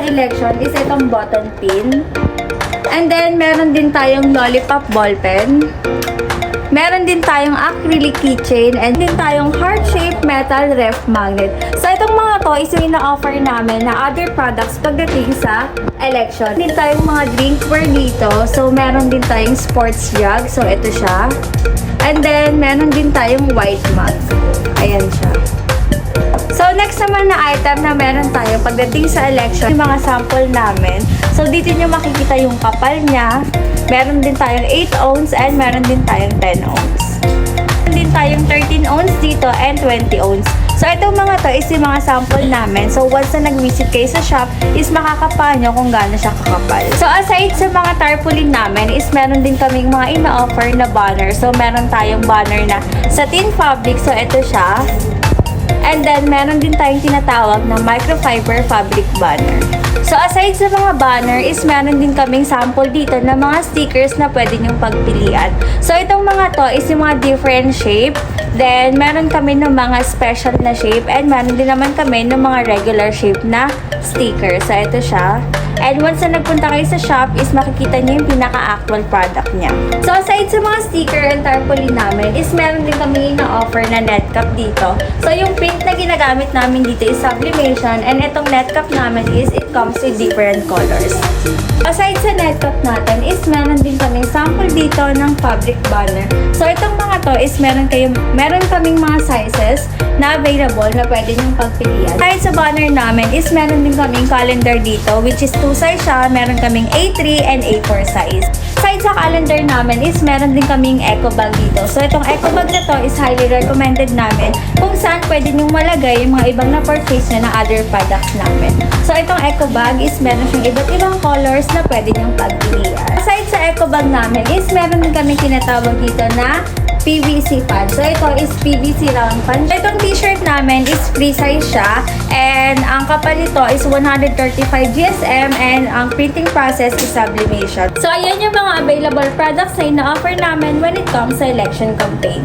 election is itong button pin. And then, meron din tayong lollipop ballpen. Meron din tayong acrylic keychain and din tayong heart-shaped metal ref magnet. So, itong mga to is yung ina-offer namin na other products pagdating sa election. Din tayong mga drinkware dito. So, meron din tayong sports jug. So, ito siya. And then, meron din tayong white mug. Ayan siya. So, next naman na item na meron tayo pagdating sa election, yung mga sample namin. So, dito nyo makikita yung kapal niya. Meron din tayong 8 ounce and meron din tayong 10 ounce. Meron din tayong 13 ounce dito and 20 ounce. So, itong mga to is yung mga sample namin. So, once na nag-visit kayo sa shop, is makakapa nyo kung gaano siya kakapal. So, aside sa mga tarpaulin namin, is meron din kaming mga ina-offer na banner. So, meron tayong banner na satin fabric. So, ito siya. And then, meron din tayong tinatawag na microfiber fabric banner. So, aside sa mga banner, is meron din kaming sample dito na mga stickers na pwede nyong pagpilian. So, itong mga to is yung mga different shape. Then, meron kami ng mga special na shape. And meron din naman kami ng mga regular shape na sticker. So, ito siya. And once na nagpunta kayo sa shop, is makikita niyo yung pinaka-actual product niya. So, aside sa mga sticker and tarpaulin namin, is meron din kami na-offer na net cap dito. So, yung print na ginagamit namin dito is sublimation. And itong net cap namin is, it comes with different colors. Aside sa net cap natin, is meron din kaming sample dito ng fabric banner. So, itong mga to is meron kaming mga sizes na available na pwede nyong pagpilian. Aside sa banner namin, is meron din kaming calendar dito, which is 2 size siya. Meron kaming A3 and A4 size. Aside sa calendar namin is meron din kaming eco bag dito. So, itong eco bag na to is highly recommended namin kung saan pwede nyong malagay yung mga ibang na-purchase na ng other products namin. So, itong eco bag is meron siyang iba't ibang colors na pwede nyong pagpilian. Aside sa eco bag namin is meron din kaming tinatawag dito na PVC pad. So, ito is PVC round pan. Itong t-shirt namin is free size siya. And ang kapal nito is 135 GSM and ang printing process is sublimation. So, ayan yung mga available products na ina-offer namin when it comes sa election campaign.